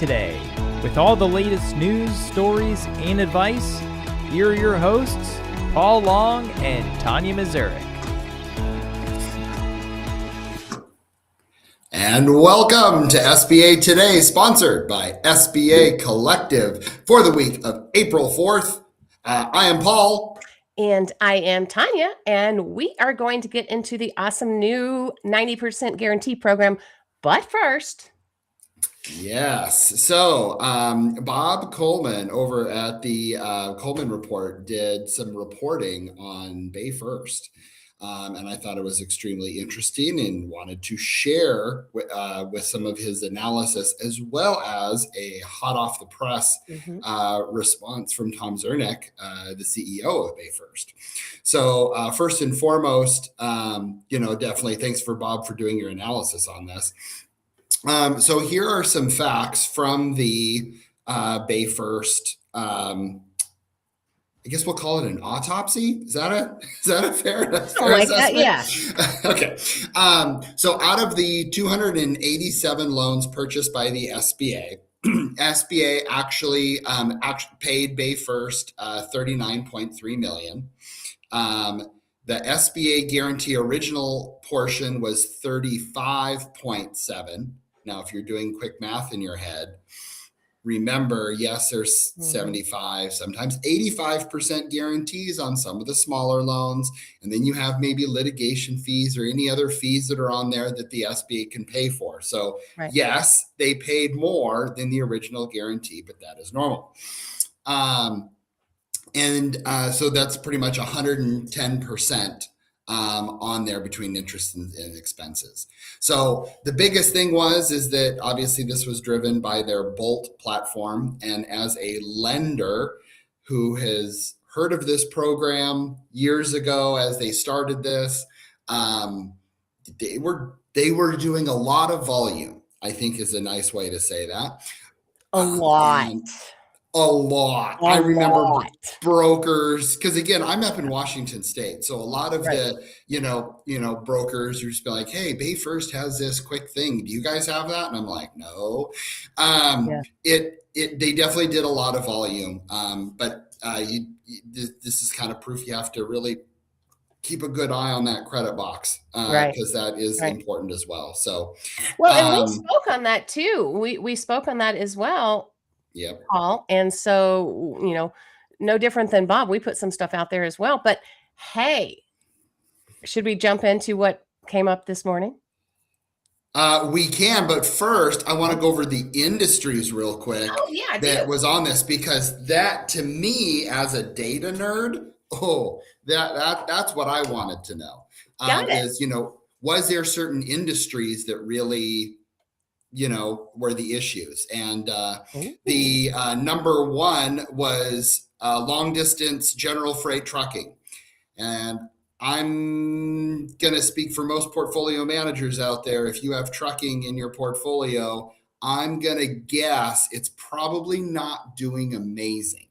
Today. With all the latest news, stories, and advice, here are your hosts, Paul Long and Tanya Mazurek. And welcome to SBA Today, sponsored by SBA Collective for the week of April 4th. I am Paul. And I am Tanya, and we are going to get into the awesome new 90% guarantee program. But first... Yes. So Bob Coleman over at the Coleman Report did some reporting on BayFirst. And I thought it was extremely interesting and wanted to share with some of his analysis, as well as a hot off the press response from Tom Zernick, the CEO of BayFirst. So first and foremost, definitely thanks for Bob for doing your analysis on this. So here are some facts from the BayFirst. I guess we'll call it an autopsy. Is that a fair assessment? That, yeah. Okay. So out of the 287 loans purchased by the SBA, SBA actually paid BayFirst $39.3 million. The SBA guarantee original portion was 35.7. Now, if you're doing quick math in your head, remember, yes, there's 75, sometimes 85% guarantees on some of the smaller loans. And then you have maybe litigation fees or any other fees that are on there that the SBA can pay for. So yes, they paid more than the original guarantee, but that is normal. So that's pretty much 110% on there between interest and expenses. So the biggest thing is that obviously this was driven by their Bolt platform. And as a lender who has heard of this program years ago, as they started this, they were doing a lot of volume, I think is a nice way to say that. A lot. I remember brokers, because again, I'm up in Washington State. So a lot of the, brokers are just be like, hey, BayFirst has this quick thing. Do you guys have that? And I'm like, no. They definitely did a lot of volume. But this is kind of proof you have to really keep a good eye on that credit box because that is important as well. So, and we spoke on that too. We spoke on that as well. Yep. Paul. And so, no different than Bob, we put some stuff out there as well. But hey, should we jump into what came up this morning? We can, but first I want to go over the industries real quick that was on this, because that, to me as a data nerd, that's what I wanted to know. Was there certain industries that really were the issues? And the number one was long distance general freight trucking. And I'm going to speak for most portfolio managers out there. If you have trucking in your portfolio, I'm going to guess it's probably not doing amazing.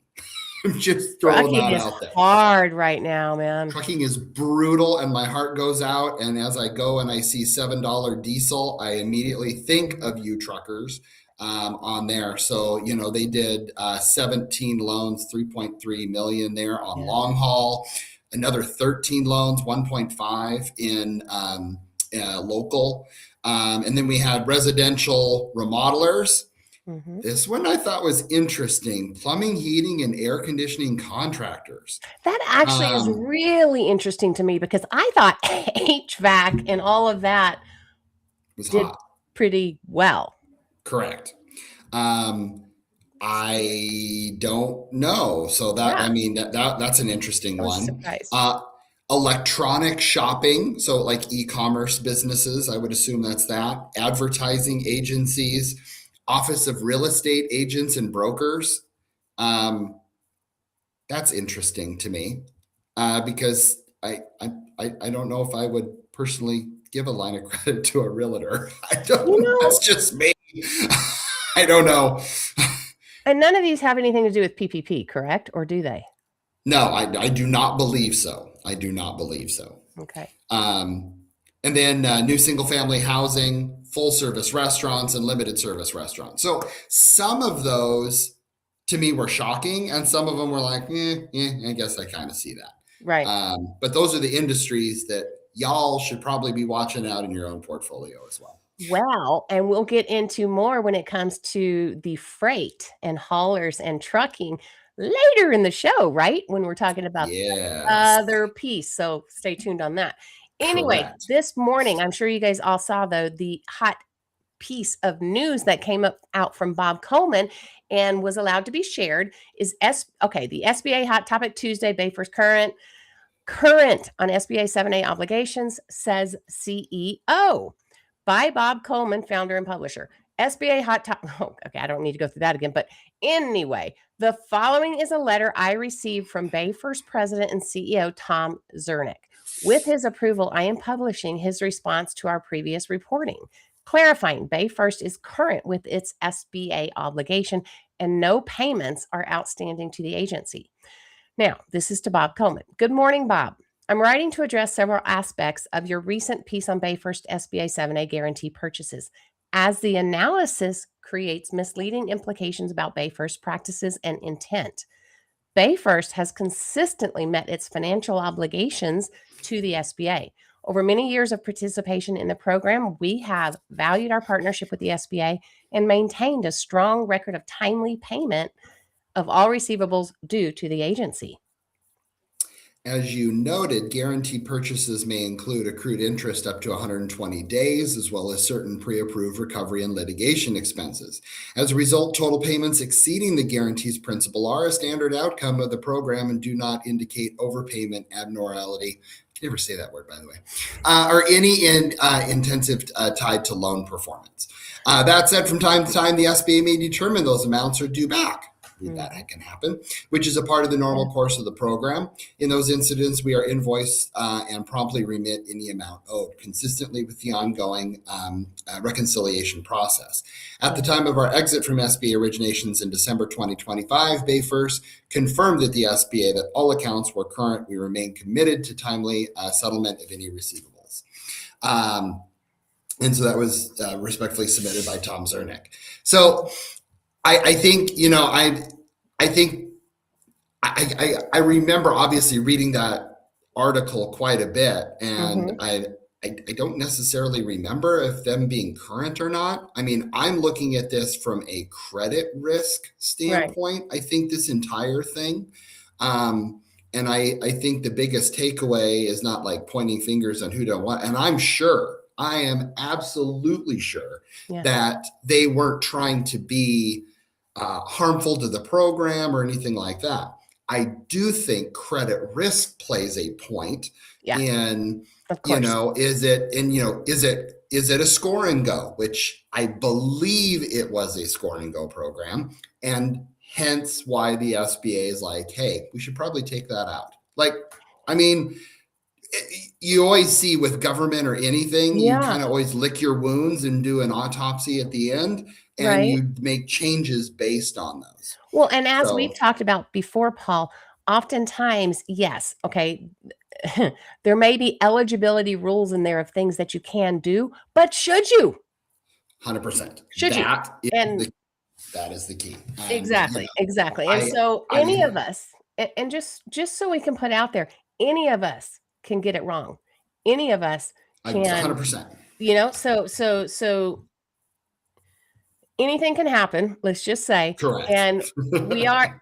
I'm just throwing that out there. Hard right now, man. Trucking is brutal, and my heart goes out. And as I go and I see $7 diesel, I immediately think of you truckers on there. So, they did 17 loans, 3.3 million there on long haul, another 13 loans, 1.5 in local. And then we had residential remodelers. This one I thought was interesting. Plumbing, heating, and air conditioning contractors. That actually is really interesting to me, because I thought HVAC and all of that did pretty well. Correct. I don't know. So that's an interesting one. Electronic shopping. So like e-commerce businesses, I would assume that's that. Advertising agencies. Office of Real Estate Agents and Brokers. That's interesting to me because I don't know if I would personally give a line of credit to a realtor. I don't. That's just me. I don't know. And none of these have anything to do with PPP, correct? Or do they? No, I do not believe so. I do not believe so. Okay. And then new single family housing, full service restaurants, and limited service restaurants. So some of those to me were shocking, and some of them were like, I guess I kind of see that. Right. But those are the industries that y'all should probably be watching out in your own portfolio as well. Well, and we'll get into more when it comes to the freight and haulers and trucking later in the show, right? When we're talking about the other piece. So stay tuned on that. Anyway, correct. This morning, I'm sure you guys all saw, though, the hot piece of news that came out from Bob Coleman and was allowed to be shared is the SBA Hot Topic Tuesday, BayFirst current on SBA 7A obligations, says CEO by Bob Coleman, founder and publisher. SBA Hot Topic. Oh, okay, I don't need to go through that again. But anyway, the following is a letter I received from BayFirst president and CEO Tom Zernick. With his approval, I am publishing his response to our previous reporting, clarifying BayFirst is current with its SBA obligation and no payments are outstanding to the agency. Now, this is to Bob Coleman. Good morning, Bob. I'm writing to address several aspects of your recent piece on BayFirst SBA 7A guarantee purchases, as the analysis creates misleading implications about BayFirst practices and intent. BayFirst has consistently met its financial obligations to the SBA. Over many years of participation in the program, we have valued our partnership with the SBA and maintained a strong record of timely payment of all receivables due to the agency. As you noted, guaranteed purchases may include accrued interest up to 120 days, as well as certain pre-approved recovery and litigation expenses. As a result, total payments exceeding the guarantee's principal are a standard outcome of the program and do not indicate overpayment, abnormality, I can never say that word, by the way, or any intensive tied to loan performance. That said, from time to time, the SBA may determine those amounts are due back. That can happen, which is a part of the normal course of the program. In those incidents, we are invoiced and promptly remit any amount owed, consistently with the ongoing reconciliation process. At the time of our exit from SBA originations in December 2025, BayFirst confirmed that the SBA that all accounts were current. We remain committed to timely settlement of any receivables. And so that was respectfully submitted by Tom Zernick. So I think, I remember obviously reading that article quite a bit, and I don't necessarily remember if them being current or not. I mean, I'm looking at this from a credit risk standpoint. Right. I think this entire thing, and I think the biggest takeaway is not like pointing fingers on who don't want, and I am absolutely sure that they weren't trying to be harmful to the program or anything like that. I do think credit risk plays a point in, is it a score and go, which I believe it was a score and go program, and hence why the SBA is like, hey, we should probably take that out. Like, I mean, you always see with government or anything, you kind of always lick your wounds and do an autopsy at the end, and you make changes based on those. Well, and as we've talked about before, Paul, oftentimes, yes, okay, there may be eligibility rules in there of things that you can do, but should you? 100%. Should you? That is the key. Exactly. And so any of us, and just so we can put out there, any of us can get it wrong. Any of us can 100%. So anything can happen, let's just say. Correct. And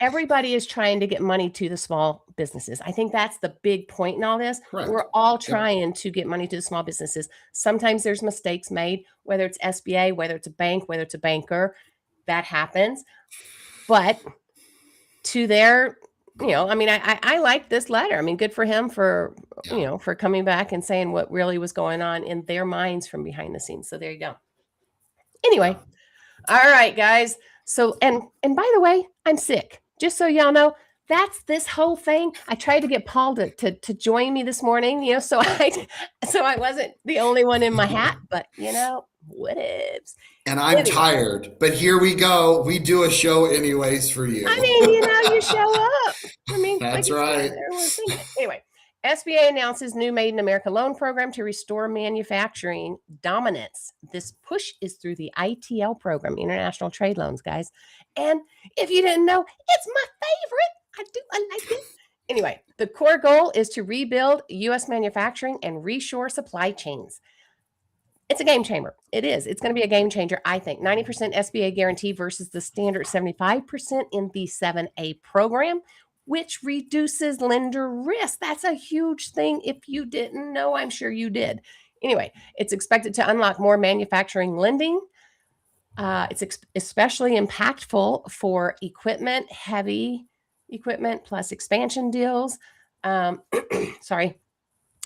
everybody is trying to get money to the small businesses. I think that's the big point in all this. Correct. We're all trying to get money to the small businesses. Sometimes there's mistakes made, whether it's SBA, whether it's a bank, whether it's a banker, that happens. But to their, I like this letter. I mean, good for him for coming back and saying what really was going on in their minds from behind the scenes. So there you go. Anyway. All right, guys. So, and by the way, I'm sick. Just so y'all know, that's this whole thing. I tried to get Paul to join me this morning, so I wasn't the only one in my hat, but whatevs. And I'm tired, but here we go. We do a show anyways for you. I mean, you show up. I mean, that's right. Anyway, SBA announces new Made in America loan program to restore manufacturing dominance. This push is through the ITL program, International Trade Loans, guys. And if you didn't know, it's my favorite. I like it. Anyway, the core goal is to rebuild U.S. manufacturing and reshore supply chains. It's a game changer. It is. It's going to be a game changer, I think. 90% SBA guarantee versus the standard 75% in the 7A program, which reduces lender risk. That's a huge thing. If you didn't know, I'm sure you did. Anyway, it's expected to unlock more manufacturing lending. It's especially impactful for equipment, heavy equipment plus expansion deals. Sorry.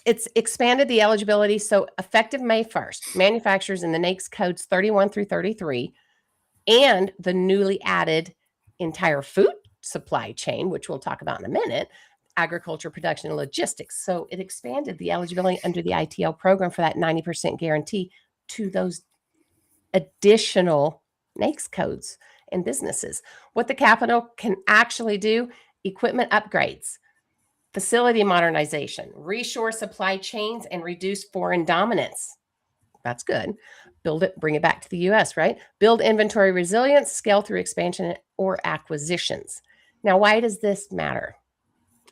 It's expanded the eligibility. So effective May 1st, manufacturers in the NAICS codes 31 through 33 and the newly added entire food supply chain, which we'll talk about in a minute, agriculture, production, and logistics. So it expanded the eligibility under the ITL program for that 90% guarantee to those additional NAICS codes and businesses. What the capital can actually do, equipment upgrades, facility modernization, reshore supply chains, and reduce foreign dominance. That's good. Build it, bring it back to the U.S., right? Build inventory resilience, scale through expansion or acquisitions. Now, why does this matter?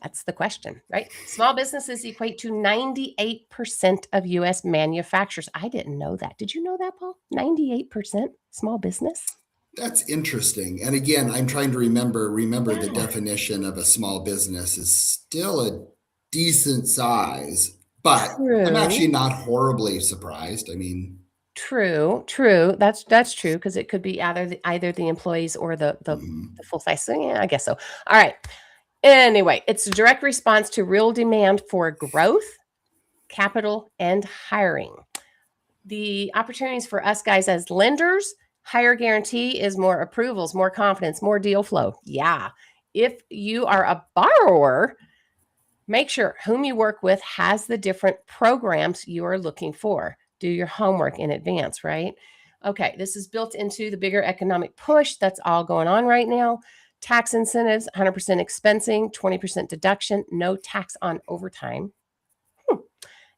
That's the question, right? Small businesses equate to 98% of U.S. manufacturers. I didn't know that. Did you know that, Paul? 98% small business? That's interesting. And again, I'm trying to remember the definition of a small business is still a decent size, but True. I'm actually not horribly surprised. I mean, True. That's true, because it could be either the employees or the full size. So yeah, I guess so. All right. Anyway, it's a direct response to real demand for growth, capital, and hiring. The opportunities for us guys as lenders, higher guarantee is more approvals, more confidence, more deal flow. Yeah. If you are a borrower, make sure whom you work with has the different programs you are looking for. Do your homework in advance, right? Okay, this is built into the bigger economic push that's all going on right now. Tax incentives, 100% expensing, 20% deduction, no tax on overtime.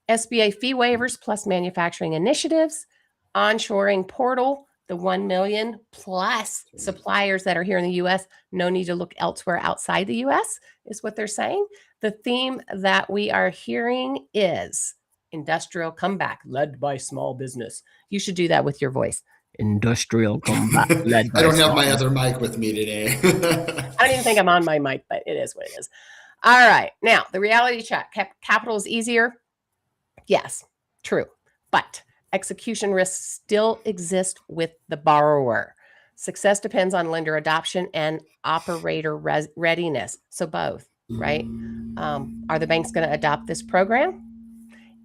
SBA fee waivers plus manufacturing initiatives, onshoring portal, the 1 million plus suppliers that are here in the U.S. No need to look elsewhere outside the U.S. is what they're saying. The theme that we are hearing is industrial comeback led by small business. You should do that with your voice. Industrial comeback led by I don't have my other mic with me today. I don't even think I'm on my mic, but it is what it is. All right. Now, the reality check. Capital is easier. Yes, true. But execution risks still exist with the borrower. Success depends on lender adoption and operator readiness. So both, right? Are the banks going to adopt this program?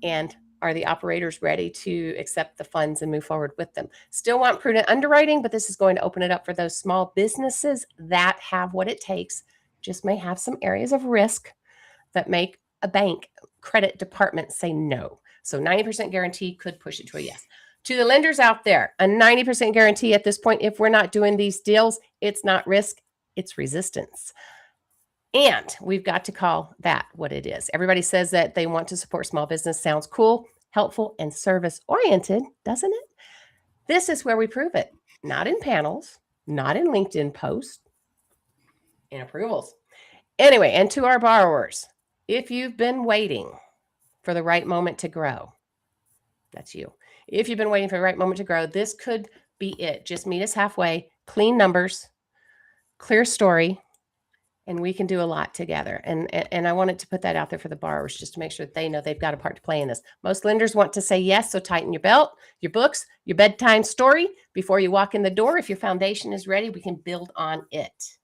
And are the operators ready to accept the funds and move forward with them? Still want prudent underwriting, but this is going to open it up for those small businesses that have what it takes, just may have some areas of risk that make a bank credit department say no. So 90% guarantee could push it to a yes. To the lenders out there, a 90% guarantee at this point, if we're not doing these deals, it's not risk, it's resistance. And we've got to call that what it is. Everybody says that they want to support small business. Sounds cool, helpful, and service-oriented, doesn't it? This is where we prove it. Not in panels, not in LinkedIn posts, in approvals. Anyway, and to our borrowers, if you've been waiting for the right moment to grow, that's you. If you've been waiting for the right moment to grow, this could be it. Just meet us halfway, clean numbers, clear story, and we can do a lot together. And I wanted to put that out there for the borrowers just to make sure that they know they've got a part to play in this. Most lenders want to say yes, so tighten your belt, your books, your bedtime story before you walk in the door. If your foundation is ready, we can build on it.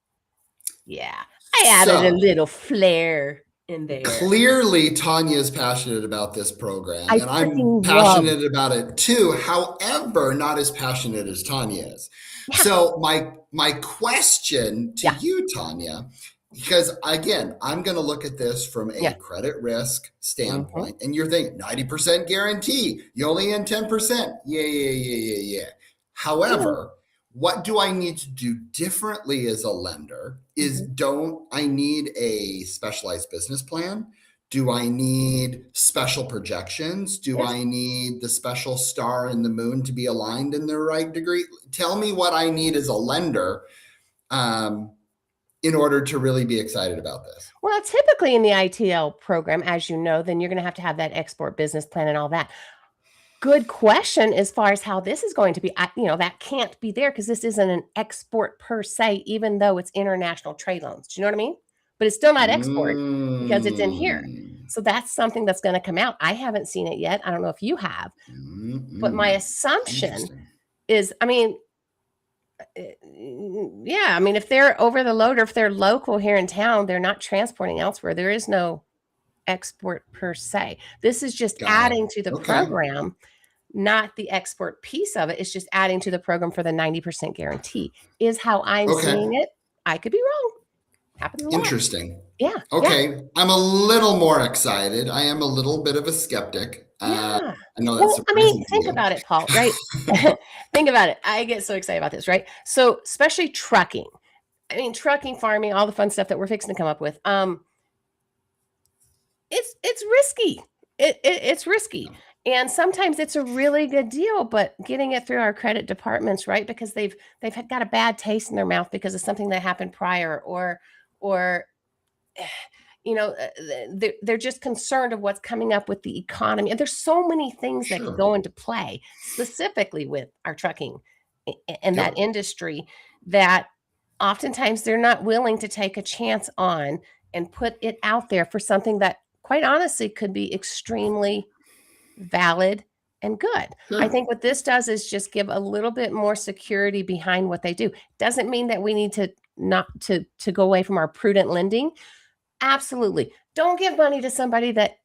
Yeah, I added a little flair in there. Clearly, Tanya is passionate about this program, and I'm passionate about it too. However, not as passionate as Tanya is. Yeah. So my question to you, Tanya, because again, I'm going to look at this from a credit risk standpoint, and you're thinking 90% guarantee, you only in 10%. Yeah. However, what do I need to do differently as a lender? Don't I need a specialized business plan? Do I need special projections? Do I need the special star and the moon to be aligned in the right degree? Tell me what I need as a lender in order to really be excited about this. Well, typically in the ITL program, as you know, then you're going to have that export business plan and all that. Good question as far as how this is going to be. That can't be there because this isn't an export per se, even though it's international trade loans. Do you know what I mean? But it's still not export because it's in here. So that's something that's going to come out. I haven't seen it yet. I don't know if you have. But my assumption is, if they're over the load or if they're local here in town, they're not transporting elsewhere. There is no export per se. This is just adding to the program, not the export piece of it. It's just adding to the program for the 90% guarantee is how I'm seeing it. I could be wrong. Interesting. Yeah. Okay. Yeah. I'm a little more excited. I am a little bit of a skeptic. Yeah. I know that's think about it, Paul, right? Think about it. I get so excited about this, right? So especially trucking. Trucking, farming, all the fun stuff that we're fixing to come up with. It's risky. It's risky. And sometimes it's a really good deal, but getting it through our credit departments, right? Because they've got a bad taste in their mouth because of something that happened prior or they're just concerned of what's coming up with the economy. And there's so many things that could go into play specifically with our trucking and that industry that oftentimes they're not willing to take a chance on and put it out there for something that quite honestly could be extremely valid and good. I think what this does is just give a little bit more security behind what they do. Doesn't mean that we need to not to go away from our prudent lending. Absolutely. Don't give money to somebody that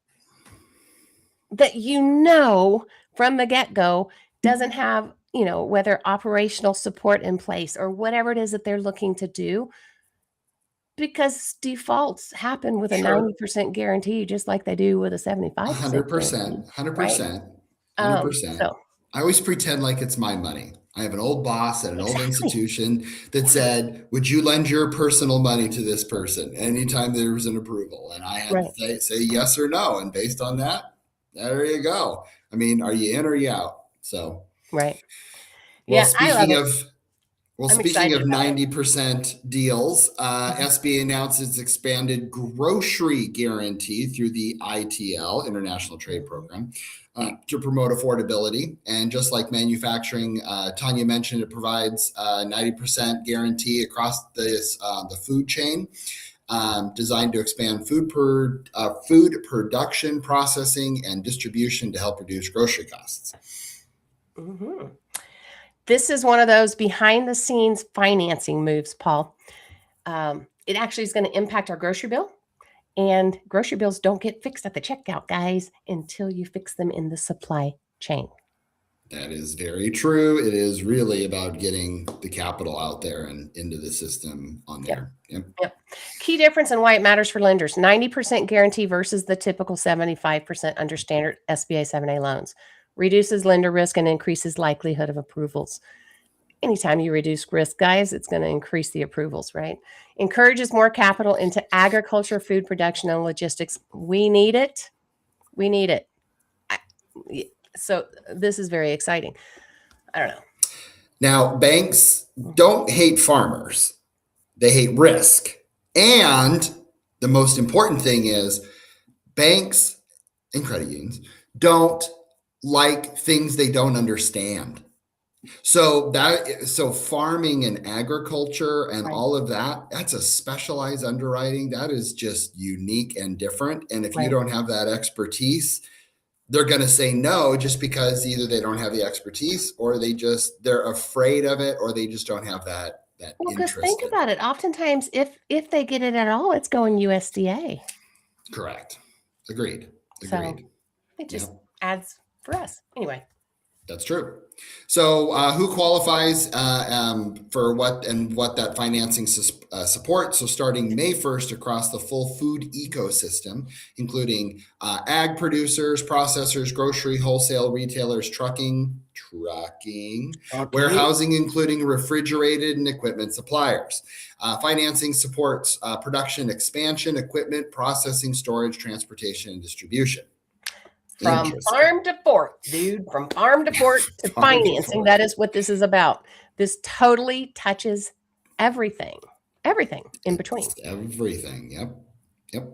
from the get-go doesn't have, whether operational support in place or whatever it is that they're looking to do. Because defaults happen with a 90% guarantee, just like they do with a 75%. 100%. I always pretend like it's my money. I have an old boss at an old institution that said, would you lend your personal money to this person anytime there was an approval? And I had to say yes or no. And based on that, there you go. Are you in or are you out? So, right. Well, speaking of 90% deals, SBA announced its expanded grocery guarantee through the ITL, International Trade Program, to promote affordability. And just like manufacturing, Tanya mentioned, it provides a 90% guarantee across the food chain, designed to expand food production, processing, and distribution to help reduce grocery costs. Mm-hmm. This is one of those behind the scenes financing moves, Paul. It actually is going to impact our grocery bill, and grocery bills don't get fixed at the checkout, guys, until you fix them in the supply chain. That is very true. It is really about getting the capital out there and into the system on there. Yep. Key difference and why it matters for lenders: 90% guarantee versus the typical 75% under standard SBA 7A loans. Reduces lender risk and increases likelihood of approvals. Anytime you reduce risk, guys, it's going to increase the approvals, right? Encourages more capital into agriculture, food production, and logistics. We need it. So this is very exciting. I don't know. Now, banks don't hate farmers. They hate risk. And the most important thing is banks and credit unions don't like things they don't understand. So farming and agriculture and all of that's a specialized underwriting. That is just unique and different. And if you don't have that expertise, they're going to say no, just because either they don't have the expertise or they're afraid of it, or they just don't have that interest. Because think about it. Oftentimes, if they get it at all, it's going USDA. Correct. Agreed. So it just adds for us. Anyway. That's true. So who qualifies for what that financing supports? So starting May 1st across the full food ecosystem, including ag producers, processors, grocery, wholesale, retailers, trucking, trucking, warehousing, including refrigerated and equipment suppliers. Financing supports production expansion, equipment, processing, storage, transportation, and distribution. From farm to fork, dude. From farm to fork to financing. That is what this is about. This totally touches everything. Everything in between. Everything. Yep.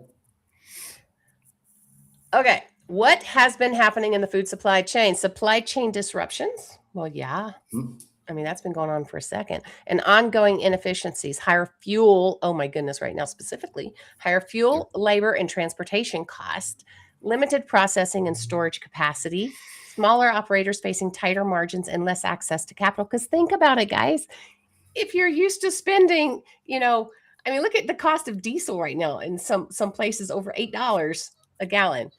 Okay. What has been happening in the food supply chain? Supply chain disruptions? Well, yeah. I mean, that's been going on for a second. And ongoing inefficiencies, higher fuel. Oh my goodness, right now specifically. Higher fuel, labor, and transportation cost. Limited processing and storage capacity. Smaller operators facing tighter margins and less access to capital. Because think about it, guys. If you're used to spending, I mean, look at the cost of diesel right now in some places over $8 a gallon.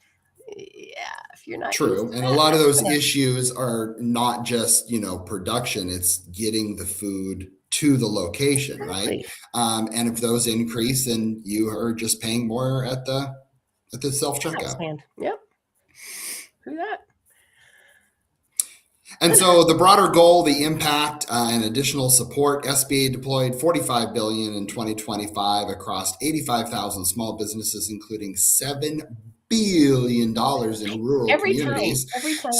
Yeah, if you're not true. And a lot of those issues are not just, production, it's getting the food to the location, right? And if those increase, then you are just paying more at the self-checkout. Yep. Through that. And so the broader goal, the impact and additional support, SBA deployed $45 billion in 2025 across 85,000 small businesses, including $7 billion in rural communities. Every time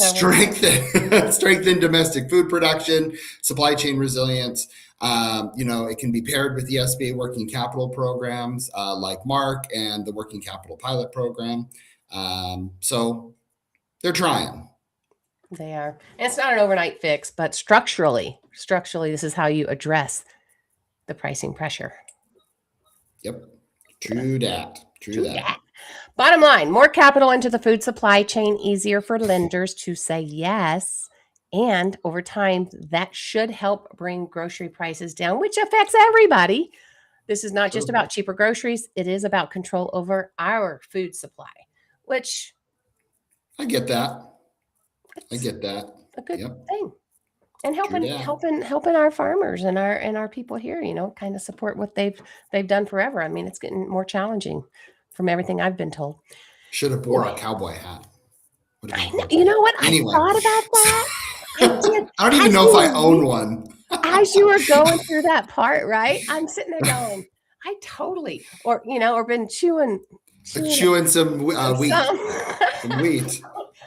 strengthen domestic food production, supply chain resilience. It can be paired with the SBA working capital programs like MARC and the Working Capital Pilot Program. So they're trying. They are. And it's not an overnight fix, but structurally, this is how you address the pricing pressure. Yep. True that. Bottom line, more capital into the food supply chain, easier for lenders to say yes. And over time, that should help bring grocery prices down, which affects everybody. This is not just about cheaper groceries. It is about control over our food supply, which I get that. A good thing. And helping our farmers and our people here, kind of support what they've done forever. I mean, it's getting more challenging from everything I've been told. Should have wore a cowboy hat. You know what? Anyway. I thought about that. I did. I don't even know if I own one. As you were going through that part, right? I'm sitting there going, I totally, or been chewing some wheat. Some wheat.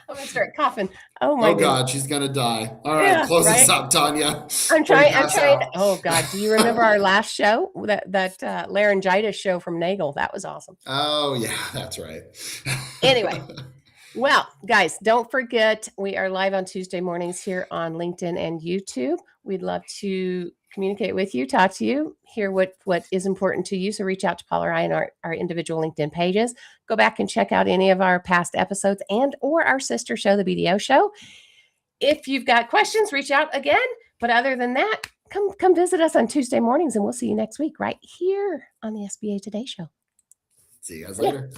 I'm gonna start coughing. Oh my God, she's gonna die. All right, close this up, Tanya. I'm trying. Oh God, do you remember our last show? That laryngitis show from Nagel? That was awesome. Oh yeah, that's right. Anyway, well, guys, don't forget we are live on Tuesday mornings here on LinkedIn and YouTube. We'd love to communicate with you, talk to you, hear what is important to you. So reach out to Paul or I on our individual LinkedIn pages. Go back and check out any of our past episodes and or our sister show, The BDO Show. If you've got questions, reach out again. But other than that, come visit us on Tuesday mornings and we'll see you next week right here on the SBA Today Show. See you guys later.